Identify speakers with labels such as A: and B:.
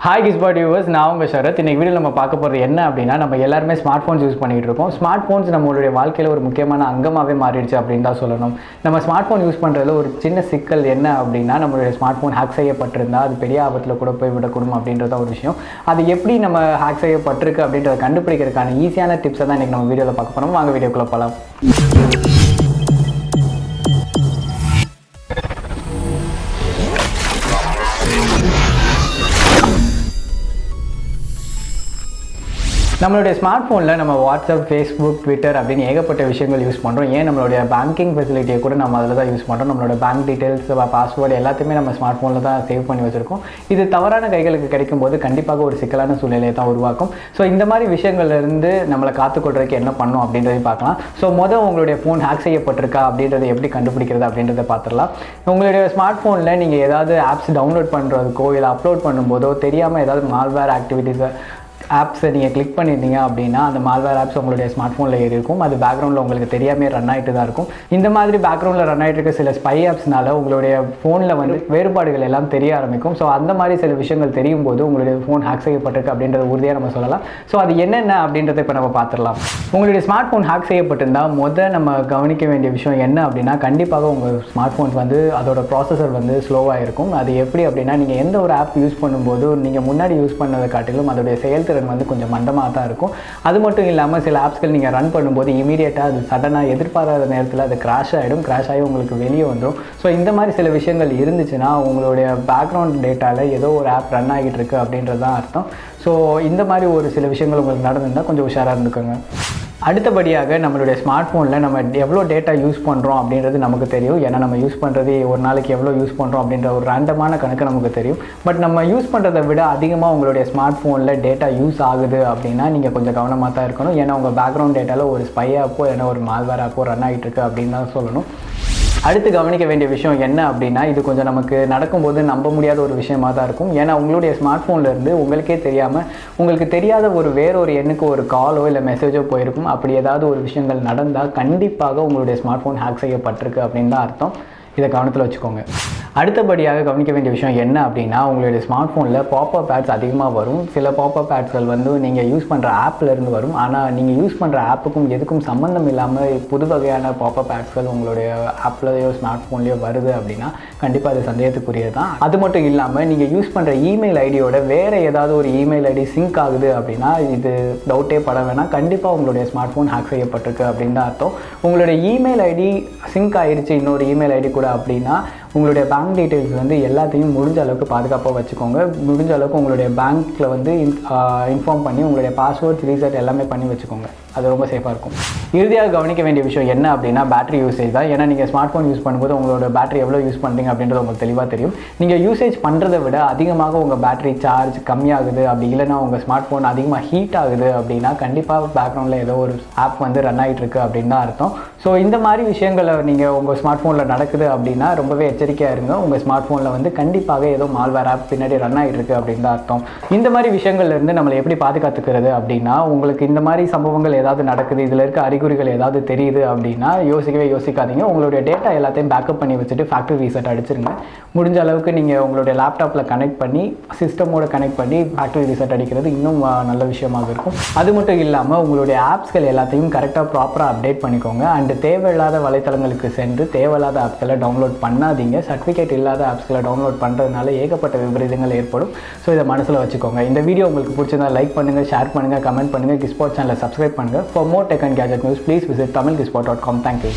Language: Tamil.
A: ஹாய் கிஸ்பாட் வியூவர்ஸ், நான் உங்கள் ஷரத். இன்றைக்கி வீடியோ நம்ம பார்க்க போகிறது என்ன அப்படின்னா, நம்ம எல்லாருமே ஸ்மார்ட் ஃபோன்ஸ் யூஸ் பண்ணிகிட்டு இருக்கோம். ஸ்மார்ட் ஃபோன்ஸ் நம்மளுடைய வாழ்க்கையில் ஒரு முக்கியமான அங்கமாகவே மாறிடுச்சு அப்படின்னு தான் சொல்லணும். நம்ம ஸ்மார்ட் ஃபோன் யூஸ் பண்ணுறதுல ஒரு சின்ன சிக்கல் என்ன அப்படின்னா, நம்மளுடைய ஸ்மார்ட் ஃபோன் ஹேக் செய்யப்பட்டிருந்தால் அது பெரிய ஆபத்தில் கூட போய் விடக்கூடும் அப்படின்றத ஒரு விஷயம். அது எப்படி நம்ம ஹேக் செய்யப்பட்டிருக்கு அப்படின்றத கண்டுபிடிக்கிறதுக்கான ஈஸியான டிப்ஸை தான் இன்றைக்கி நம்ம வீடியோவில் பார்க்க போகிறோம். வாங்க வீடியோக்குள்ளே போகலாம். நம்மளுடைய ஸ்மார்ட் ஃபோனில் நம்ம வாட்ஸ்அப், ஃபேஸ்புக், ட்விட்டர் அப்படின்னு ஏகப்பட்ட விஷயங்கள் யூஸ் பண்ணுறோம். ஏன் நம்மளுடைய பேங்கிங் ஃபெசிலிட்டியை கூட நம்ம அதில் தான் யூஸ் பண்ணுறோம். நம்மளோட பேங்க் டீட்டெயில்ஸ், பாஸ்வேர்டு எல்லாத்தையுமே நம்ம ஸ்மார்ட் ஃபோனில் தான் சேவ் பண்ணி வச்சுருக்கோம். இது தவறான கைகளுக்கு கிடைக்கும் போது கண்டிப்பாக ஒரு சிக்கலான சூழ்நிலையை தான் உருவாக்கும். ஸோ இந்த மாதிரி விஷயங்கள்லேருந்து நம்மளை காத்துக்கொள்றதுக்கு என்ன பண்ணும் அப்படின்றதையும் பார்க்கலாம். ஸோ உங்களுடைய ஃபோன் ஹேக் செய்யப்பட்டிருக்கா அப்படின்றத எப்படி கண்டுபிடிக்கிறது அப்படின்றத பார்த்துடலாம். உங்களுடைய ஸ்மார்ட் ஃபோனில் நீங்கள் ஏதாவது ஆப்ஸ் டவுன்லோட் பண்ணுறதுக்கோ இல்லை அப்லோட் பண்ணும்போதோ தெரியாமல் ஏதாவது மால்வேர் ஆக்டிவிட்டீஸை ஆப்ஸை நீங்கள் கிளிக் பண்ணியிருந்தீங்க அப்படின்னா அந்த மால்வேர் ஆப்ஸ் உங்களுடைய ஸ்மார்ட் ஃபோனில் ஏறி இருக்கும். அது பேக்ரவுண்டில் உங்களுக்கு தெரியாமல் ரன் ஆகிட்டு தான் இருக்கும். இந்த மாதிரி பேக்ரவுண்டில் ரன் ஆகிட்டு இருக்க சில ஸ்பை ஆப்ஸ்னால உங்களுடைய ஃபோனில் வேறுபாடுகள் எல்லாம் தெரிய ஆரம்பிக்கும். ஸோ அந்த மாதிரி சில விஷயங்கள் தெரியும் போது உங்களுடைய ஃபோன் ஹேக் செய்யப்பட்டிருக்கு அப்படின்றத உறுதியாக நம்ம சொல்லலாம். ஸோ அது என்னென்ன அப்படின்றத இப்போ நம்ம பார்த்துடலாம். உங்களுடைய ஸ்மார்ட் ஃபோன் ஹேக் செய்யப்பட்டிருந்தால் நம்ம கவனிக்க வேண்டிய விஷயம் என்ன அப்படின்னா, கண்டிப்பாக உங்கள் ஸ்மார்ட் ஃபோன்ஸ் அதோட ப்ராசஸர் ஸ்லோவாக இருக்கும். அது எப்படி அப்படின்னா, நீங்கள் எந்த ஒரு ஆப் யூஸ் பண்ணும்போது நீங்கள் முன்னாடி யூஸ் பண்ணதை காட்டிலும் அதோடைய செயல்திறன் கொஞ்சம் மந்தமாக தான் இருக்கும். அது மட்டும் இல்லாமல் சில ஆப்ஸ்கள் நீங்கள் ரன் பண்ணும்போது இமீடியட்டாக அது சடனாக எதிர்பாராத நேரத்தில் அது கிராஷ் ஆகி உங்களுக்கு வெளியே வந்துடும். ஸோ இந்த மாதிரி சில விஷயங்கள் இருந்துச்சுன்னா உங்களுடைய பேக்ரவுண்ட் டேட்டாவில் ஏதோ ஒரு ஆப் ரன் ஆகிட்டு இருக்கு அப்படின்றது தான் அர்த்தம். ஸோ இந்த மாதிரி ஒரு சில விஷயங்கள் உங்களுக்கு நடந்திருந்தால் கொஞ்சம் உஷாராக இருந்துக்கோங்க. அடுத்தபடியாக நம்மளுடைய ஸ்மார்ட் ஃபோனில் நம்ம எவ்வளோ டேட்டா யூஸ் பண்ணுறோம் அப்படின்றது நமக்கு தெரியும். ஏன்னா நம்ம யூஸ் பண்ணுறது ஒரு நாளைக்கு எவ்வளோ யூஸ் பண்ணுறோம் அப்படின்ற ஒரு ரேண்டமான கணக்கு நமக்கு தெரியும். பட் நம்ம யூஸ் பண்ணுறதை விட அதிகமாக உங்களுடைய ஸ்மார்ட் ஃபோனில் டேட்டா யூஸ் ஆகுது அப்படின்னா நீங்கள் கொஞ்சம் கவனமாக தான் இருக்கணும். ஏன்னா உங்கள் பேக்ரவுண்ட் டேட்டாவில் ஒரு ஸ்பை ஆப்போ இல்லைன்னா ஒரு மால்வேர் ஆப்போ ரன் ஆகிட்டு இருக்கு அப்படின்னு தான் சொல்லணும். அடுத்து கவனிக்க வேண்டிய விஷயம் என்ன அப்படின்னா, இது கொஞ்சம் நமக்கு நடக்கும்போது நம்ப முடியாத ஒரு விஷயமாக தான் இருக்கும். ஏன்னா உங்களுடைய ஸ்மார்ட் ஃபோன்லேருந்து உங்களுக்கே தெரியாமல் உங்களுக்கு தெரியாத வேறொரு எண்ணுக்கு ஒரு காலோ இல்லை மெசேஜோ போயிருக்கும். அப்படி ஏதாவது ஒரு விஷயங்கள் நடந்தால் கண்டிப்பாக உங்களுடைய ஸ்மார்ட் ஃபோன் ஹேக் செய்யப்பட்டிருக்கு அப்படின்னு தான் அர்த்தம். இதை கவனத்தில் வச்சுக்கோங்க. அடுத்தபடியாக கவனிக்க வேண்டிய விஷயம் என்ன அப்படின்னா, உங்களுடைய ஸ்மார்ட் ஃபோனில் பாப்அப் ஆட்ஸ் அதிகமாக வரும். சில பாப்அப் ஆட்ஸ்கள் நீங்கள் யூஸ் பண்ணுற ஆப்லேருந்து வரும். ஆனால் நீங்கள் யூஸ் பண்ணுற ஆப்புக்கும் எதுக்கும் சம்மந்தம் இல்லாமல் புது வகையான பாப்அப் ஆட்ஸ்கள் உங்களுடைய ஆப்லையோ ஸ்மார்ட் ஃபோன்லேயோ வருது அப்படின்னா கண்டிப்பாக அது சந்தேகத்துக்குரியது தான். அது மட்டும் இல்லாமல் நீங்கள் யூஸ் பண்ணுற இமெயில் ஐடியோட வேறு ஏதாவது ஒரு இமெயில் ஐடி சிங்க் ஆகுது அப்படின்னா இது டவுட்டே பட வேணாம். கண்டிப்பாக உங்களுடைய ஸ்மார்ட் ஃபோன் ஹேக் செய்யப்பட்டிருக்கு அப்படின்னு தான் அர்த்தம். உங்களுடைய இமெயில் ஐடி சிங்க் ஆகிடுச்சு இன்னொரு இமெயில் ஐடி கூட அப்படின்னா உங்களுடைய பேங்க் டீட்டெயில்ஸ் எல்லாத்தையும் முடிஞ்ச அளவுக்கு பாதுகாப்பாக வச்சுக்கோங்க. முடிஞ்ச அளவுக்கு உங்களுடைய பேங்க்கில் இன்ஃபார்ம் பண்ணி உங்களுடைய பாஸ்வேர்ட்ஸ் ரீசெட் எல்லாமே பண்ணி வச்சுக்கோங்க. அது ரொம்ப சேஃபாக இருக்கும். இறுதியாக கவனிக்க வேண்டிய விஷயம் என்ன அப்படின்னா, பேட்டரி யூசேஜ் தான். ஏன்னா நீங்கள் ஸ்மார்ட் ஃபோன் யூஸ் பண்ணும்போது உங்களோட பேட்டரி எவ்வளோ யூஸ் பண்ணுறீங்க அப்படின்றது உங்களுக்கு தெளிவாக தெரியும். நீங்கள் யூசேஜ் பண்ணுறதை விட அதிகமாக உங்கள் பேட்டரி சார்ஜ் கம்மியாகுது, அப்படி இல்லைனா உங்கள் ஸ்மார்ட் ஃபோன் அதிகமாக ஹீட் ஆகுது அப்படின்னா கண்டிப்பாக பேக்ரவுண்டில் ஏதோ ஒரு ஆப் ரன் ஆகிட்டு இருக்கு அப்படின்னு தான் அர்த்தம். ஸோ இந்த மாதிரி விஷயங்களை நீங்கள் உங்கள் ஸ்மார்ட் ஃபோனில் நடக்குது அப்படின்னா ரொம்பவே எச்சரிக்கையாக இருங்க. உங்கள் ஸ்மார்ட் ஃபோனில் கண்டிப்பாக ஏதோ மால்வேர் ஆப் பின்னாடி ரன் ஆகிட்டு இருக்கு அப்படின்னு தான் அர்த்தம். இந்த மாதிரி விஷயங்கள்லேருந்து நம்மளை எப்படி பாதுகாத்துக்கிறது அப்படின்னா, உங்களுக்கு இந்த மாதிரி சம்பவங்கள் ஏதாவது நடக்குது, இதில் இருக்க அறிகுறிகள் ஏதாவது தெரியுது அப்படின்னா யோசிக்காதீங்க. உங்களுடைய டேட்டா எல்லாத்தையும் பேக்கப் பண்ணி வச்சுட்டு ஃபேக்ட்ரி ரீசெட் அடிச்சிருங்க. முடிஞ்ச அளவுக்கு நீங்கள் உங்களுடைய லேப்டாப்பில் கனெக்ட் பண்ணி சிஸ்டமோட கனெக்ட் பண்ணி ஃபேக்ட்ரி ரீசெட் அடிக்கிறது இன்னும் நல்ல விஷயமாக இருக்கும். அது மட்டும் இல்லாமல் உங்களுடைய ஆப்ஸ்கள் எல்லாத்தையும் கரெக்டாக ப்ராப்பராக அப்டேட் பண்ணிக்கோங்க. அண்ட் தேவையில்லாத வலைத்தளங்களுக்கு சென்று தேவையில்லாத ஆப்ஸ்களை டவுன்லோட் பண்ணாதீங்க. சர்டிஃபிகேட் இல்லாத ஆப்ஸ்களை டவுன்லோட் பண்ணுறதுனால ஏகப்பட்ட விபரீதங்கள் ஏற்படும். ஸோ இதை மனசில் வச்சுக்கோங்க. இந்த வீடியோ உங்களுக்கு பிடிச்சிருந்தா லைக் பண்ணுங்கள், ஷேர் பண்ணுங்கள், கமெண்ட் பண்ணுங்கள், கிஸ்பாட் சேனலை சப்ஸ்கிரைப் பண்ணுங்கள். For more tech and gadget news, please visit tamilkispot.com. Thank you.